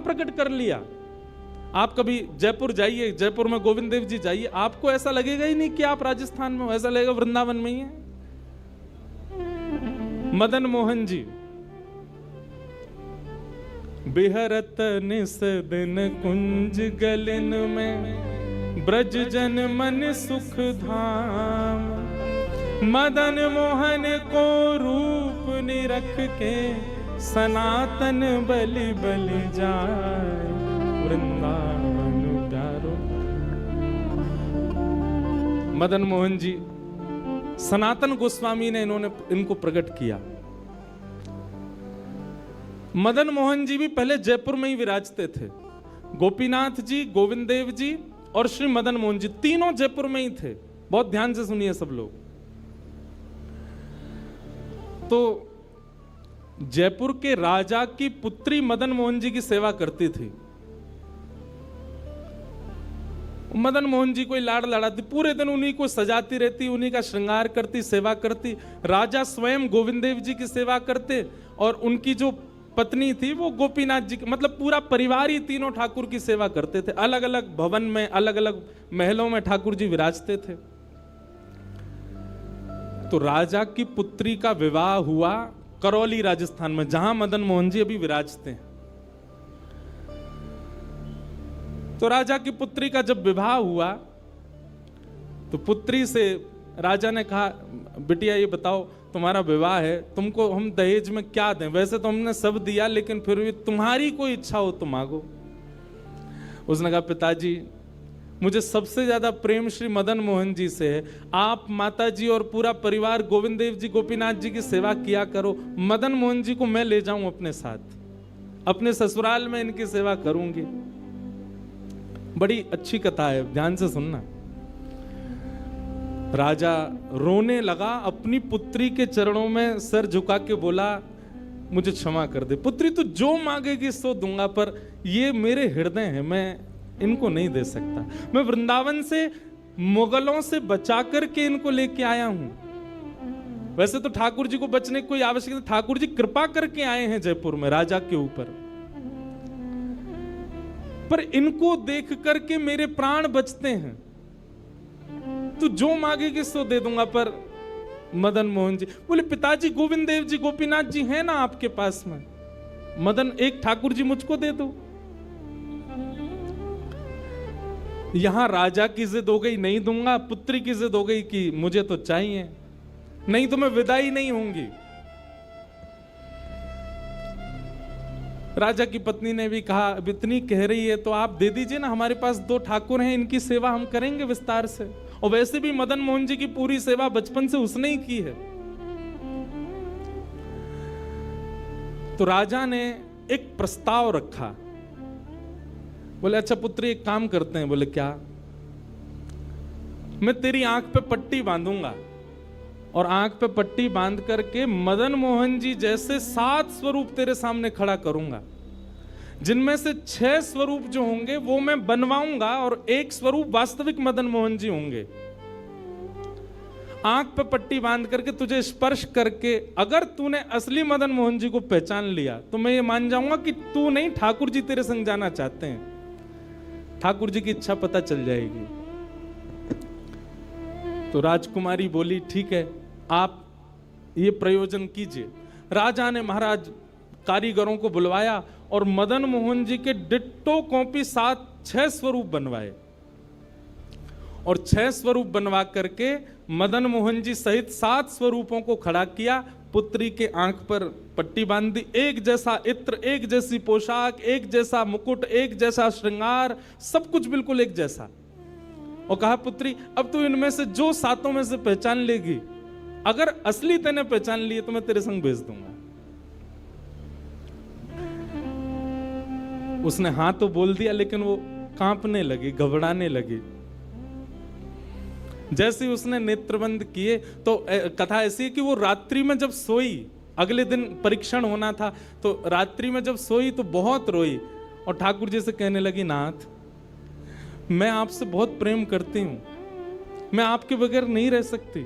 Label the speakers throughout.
Speaker 1: कहां प्रकट कर लिया। आप कभी जयपुर जाइए, जयपुर में गोविंद देव जी जाइए, आपको ऐसा लगेगा ही नहीं कि आप राजस्थान में हो, ऐसा लगेगा वृंदावन में ही है। मदन मोहन जी बिहरत निस दिन कुंज गलिन में, ब्रज जन मन सुख धाम। मदन मोहन को रूप निरख के, सनातन बलि बलि जाए, वृंदावन प्यारो। मदन मोहन जी सनातन गोस्वामी ने इनको प्रकट किया। मदन मोहन जी भी पहले जयपुर में ही विराजते थे। गोपीनाथ जी, गोविंद देव जी और श्री मदन मोहन जी तीनों जयपुर में ही थे। बहुत ध्यान से सुनिए सब लोग। तो जयपुर के राजा की पुत्री मदन मोहन जी की सेवा करती थी। मदन मोहन जी कोई लाड़ लड़ाती, पूरे दिन उन्हीं को सजाती रहती, उन्हीं का श्रृंगार करती, सेवा करती। राजा स्वयं गोविंद देव जी की सेवा करते और उनकी जो पत्नी थी वो गोपीनाथ जी, मतलब पूरा परिवार ही तीनों ठाकुर की सेवा करते थे। अलग अलग भवन में, अलग अलग महलों में ठाकुर जी विराजते थे। तो राजा की पुत्री का विवाह हुआ करौली राजस्थान में, जहां मदन मोहन जी अभी विराजते हैं। तो राजा की पुत्री का जब विवाह हुआ तो पुत्री से राजा ने कहा, बिटिया ये बताओ तुम्हारा विवाह है, तुमको हम दहेज में क्या दें? वैसे तो हमने सब दिया, लेकिन फिर भी तुम्हारी कोई इच्छा हो तो मांगो। उसने कहा, पिताजी मुझे सबसे ज्यादा प्रेम श्री मदन मोहन जी से है। आप माता जी और पूरा परिवार गोविंद देव जी, गोपीनाथ जी की सेवा किया करो। मदन मोहन जी को मैं ले जाऊं अपने साथ, अपने ससुराल में इनकी सेवा करूंगी। बड़ी अच्छी कथा है, ध्यान से सुनना। राजा रोने लगा, अपनी पुत्री के चरणों में सर झुका के बोला, मुझे क्षमा कर दे पुत्री, तू जो मांगेगी सो दूंगा, पर ये मेरे हृदय हैं, मैं इनको नहीं दे सकता। मैं वृंदावन से मुगलों से बचा करके इनको लेके आया हूं। वैसे तो ठाकुर जी को बचने की कोई आवश्यकता नहीं, ठाकुर जी कृपा करके आए हैं जयपुर में राजा के ऊपर, पर इनको देख करके मेरे प्राण बचते हैं। तू जो मांगेगी सो दे दूंगा। पर मदन मोहन जी बोले, पिताजी गोविंद देव जी, गोपीनाथ जी हैं ना आपके पास में, मदन एक ठाकुर जी मुझको दे दो। यहां राजा की जिद हो गई, नहीं दूंगा। पुत्री की जिद हो गई कि मुझे तो चाहिए, नहीं तो मैं विदाई नहीं होंगी। राजा की पत्नी ने भी कहा, अब इतनी कह रही है तो आप दे दीजिए ना, हमारे पास 2 ठाकुर हैं, इनकी सेवा हम करेंगे विस्तार से। और वैसे भी मदन मोहन जी की पूरी सेवा बचपन से उसने ही की है। तो राजा ने एक प्रस्ताव रखा। बोले, अच्छा पुत्री एक काम करते हैं। बोले, क्या? मैं तेरी आंख पे पट्टी बांधूंगा और आंख पे पट्टी बांध करके मदन मोहन जी जैसे 7 स्वरूप तेरे सामने खड़ा करूंगा, जिनमें से 6 स्वरूप जो होंगे वो मैं बनवाऊंगा और 1 स्वरूप वास्तविक मदन मोहन जी होंगे। आंख पे पट्टी बांध करके तुझे स्पर्श करके अगर तूने असली मदन मोहन जी को पहचान लिया तो मैं ये मान जाऊंगा कि तू नहीं, ठाकुर जी तेरे संग जाना चाहते हैं। ठाकुर जी की इच्छा पता चल जाएगी। तो राजकुमारी बोली, ठीक है, आप ये प्रयोजन कीजिए। राजा ने महाराज कारीगरों को बुलवाया और मदन मोहन जी के डिट्टो कॉपी 6 स्वरूप बनवाए और 6 स्वरूप बनवा करके मदन मोहन जी सहित 7 स्वरूपों को खड़ा किया। पुत्री के आंख पर पट्टी बांध दी, एक जैसा इत्र, एक जैसी पोशाक, एक जैसा मुकुट, एक जैसा श्रृंगार, सब कुछ बिल्कुल एक जैसा। और कहा, पुत्री अब तू इनमें से जो 7 में से पहचान लेगी, अगर असली तेने पहचान लिए तो मैं तेरे संग भेज दूंगा। उसने हाँ तो बोल दिया, लेकिन वो कांपने लगी, घबराने लगी। जैसे उसने नेत्रबंद किए तो कथा ऐसी है कि वो रात्रि में जब सोई, अगले दिन परीक्षण होना था, तो रात्रि में जब सोई तो बहुत रोई और ठाकुर जी से कहने लगी, नाथ मैं आपसे बहुत प्रेम करती हूं, मैं आपके बगैर नहीं रह सकती,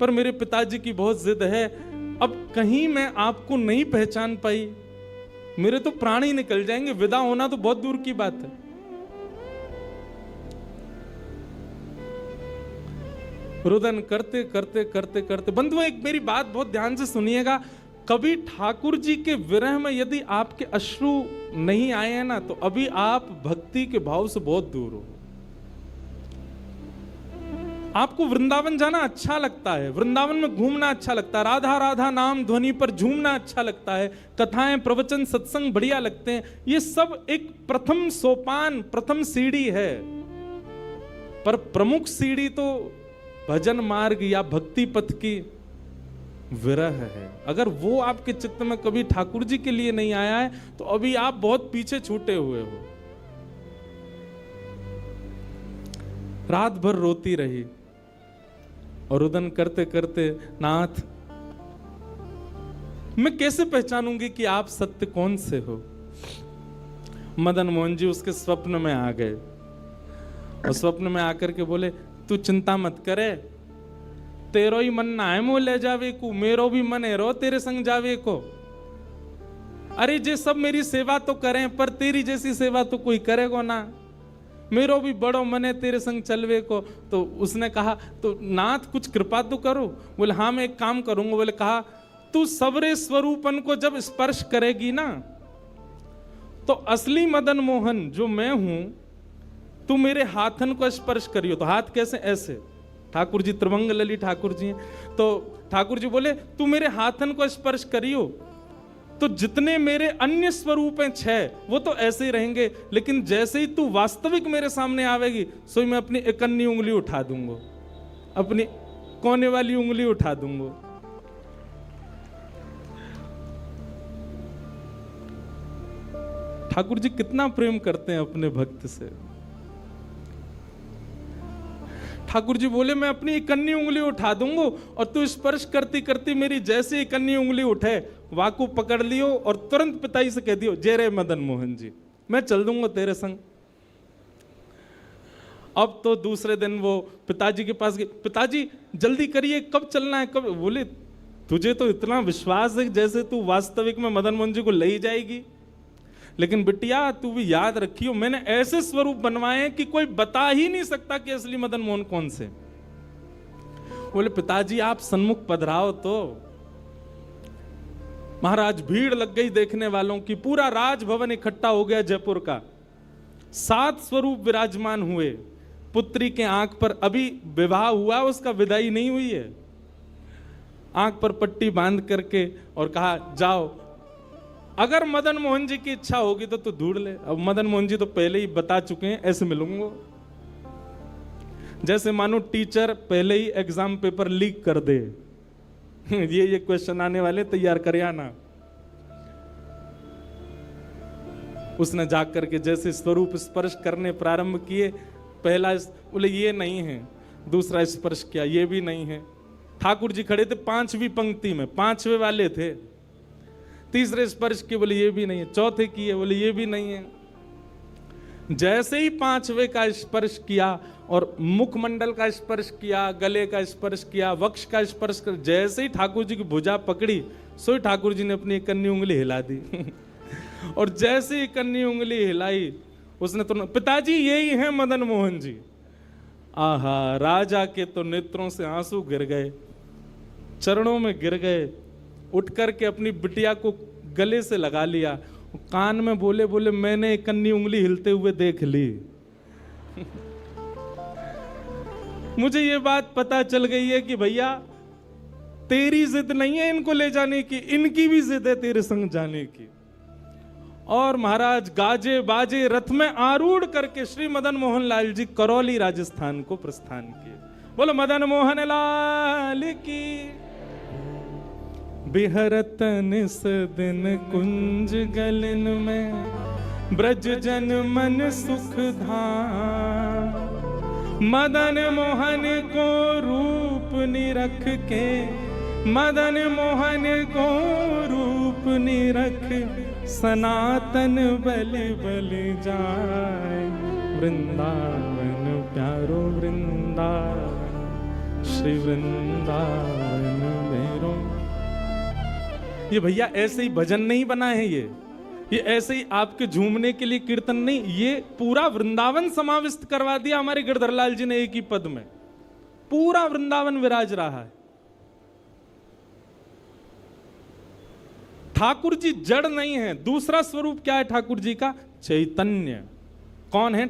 Speaker 1: पर मेरे पिताजी की बहुत जिद है। अब कहीं मैं आपको नहीं पहचान पाई मेरे तो प्राण ही निकल जाएंगे, विदा होना तो बहुत दूर की बात है। रुदन करते करते करते करते बंधुओं, एक मेरी बात बहुत ध्यान से सुनिएगा, कभी ठाकुर जी के विरह में यदि आपके अश्रु नहीं आए हैं ना, तो अभी आप भक्ति के भाव से बहुत दूर हो। आपको वृंदावन जाना अच्छा लगता है, वृंदावन में घूमना अच्छा लगता है, राधा राधा नाम ध्वनि पर झूमना अच्छा लगता है, कथाएं प्रवचन सत्संग बढ़िया लगते हैं, ये सब एक प्रथम सोपान, प्रथम सीढ़ी है। पर प्रमुख सीढ़ी तो भजन मार्ग या भक्ति पथ की विरह है। अगर वो आपके चित्त में कभी ठाकुर जी के लिए नहीं आया है, तो अभी आप बहुत पीछे छूटे हुए हो। रात भर रोती रही और रुदन करते करते, नाथ मैं कैसे पहचानूंगी कि आप सत्य कौन से हो। मदन मोहन जी उसके स्वप्न में आ गए और स्वप्न में आकर के बोले, तू चिंता मत करे, तेरो ही मन ना है मोह ले जावे को, मेरो भी मन है रो तेरे संग जावे को। अरे जे सब मेरी सेवा तो करें, पर तेरी जैसी सेवा तो कोई करेगा ना, मेरो भी बड़ो मन है तेरे संग चलवे को। तो उसने कहा, तो नाथ कुछ कृपा तो करो। बोले हाँ मैं एक काम करूंगा। बोले कहा, तू सबरे स्वरूपन को जब स्पर्श करेगी ना, तो असली मदन मोहन जो मैं हूं, तू मेरे हाथन को स्पर्श करियो। तो हाथ कैसे? ऐसे। ठाकुर जी त्रिभंग लली ठाकुर जी हैं, तो ठाकुर जी बोले तू मेरे हाथन को स्पर्श करियो, तो जितने मेरे अन्य स्वरूप हैं 6 वो तो ऐसे ही रहेंगे, लेकिन जैसे ही तू वास्तविक मेरे सामने आवेगी, सो मैं अपनी इकन्नी उंगली उठा दूंगा, अपनी कोने वाली उंगली उठा दूंगा। ठाकुर जी कितना प्रेम करते हैं अपने भक्त से। ठाकुर जी बोले मैं अपनी इकन्नी उंगली उठा दूंगा, और तू स्पर्श करती करती मेरी जैसे इकन्नी उंगली उठे, वाकू पकड़ लियो और तुरंत पिताजी से कह दियो, जय रे मदन मोहन जी, मैं चल दूंगा तेरे संग। अब तो दूसरे दिन वो पिताजी के पास गए, पिताजी जल्दी करिए, कब चलना है, कब? बोले तुझे तो इतना विश्वास है जैसे तू वास्तविक में मदन मोहन जी को ले ही जाएगी, लेकिन बिटिया तू भी याद रखियो, मैंने ऐसे स्वरूप बनवाए हैं कि कोई बता ही नहीं सकता कि असली मदन मोहन कौन से। बोले पिताजी आप सन्मुख पधराओ। तो महाराज भीड़ लग गई देखने वालों की, पूरा राजभवन इकट्ठा हो गया जयपुर का। 7 स्वरूप विराजमान हुए। पुत्री के आंख पर अभी विवाह हुआ, उसका विदाई नहीं हुई है, आंख पर पट्टी बांध करके और कहा जाओ, अगर मदन मोहन जी की इच्छा होगी तो तू ढूंढ ले। अब मदन मोहन जी तो पहले ही बता चुके हैं, ऐसे मिलूंगा। जैसे मानो टीचर पहले ही एग्जाम पेपर लीक कर दे, ये क्वेश्चन आने वाले, तैयार कर आना। उसने जाकर के जैसे स्वरूप स्पर्श करने प्रारंभ किए, पहला बोले ये नहीं है, दूसरा स्पर्श किया, ये भी नहीं है। ठाकुर जी खड़े थे 5वीं पंक्ति में, 5वें वाले थे। तीसरे स्पर्श किए, बोले ये भी नहीं है। चौथे किए, बोले ये भी नहीं है। जैसे ही 5वें का स्पर्श किया और मुखमंडल का स्पर्श किया, गले का स्पर्श किया, वक्ष का स्पर्श कर, जैसे ही ठाकुर जी की भुजा पकड़ी, सो ठाकुर जी ने अपनी इकन्नी उंगली हिला दी। और जैसे ही इकन्नी उंगली हिलाई, उसने तो, पिताजी यही है मदन मोहन जी। आहा, राजा के तो नेत्रों से आंसू गिर गए, चरणों में गिर गए, उठ करके अपनी बिटिया को गले से लगा लिया, कान में बोले बोले मैंने इकन्नी उंगली हिलते हुए देख ली। मुझे ये बात पता चल गई है कि भैया तेरी जिद नहीं है इनको ले जाने की, इनकी भी जिद है तेरे संग जाने की। और महाराज गाजे बाजे रथ में आरूढ़ करके श्री मदन मोहन लाल जी करौली राजस्थान को प्रस्थान किए। बोलो मदन मोहन लाल की। बिहरत निस दिन कुंज गलन में, ब्रज जन मन सुख धाम। मदन मोहन को रूप निरख के, मदन मोहन को रूप निरख, सनातन बलि बलि जाए। वृंदावन प्यारो वृंदावन, श्री वृंदावन मेरो। ये भैया ऐसे ही भजन नहीं बना है, ये ऐसे ही आपके झूमने के लिए कीर्तन नहीं, ये पूरा वृंदावन समाविष्ट करवा दिया हमारे गिरधर लाल जी ने एक ही पद में। पूरा वृंदावन विराज रहा है। ठाकुर जी जड़ नहीं है। दूसरा स्वरूप क्या है ठाकुर जी का? चैतन्य। कौन है?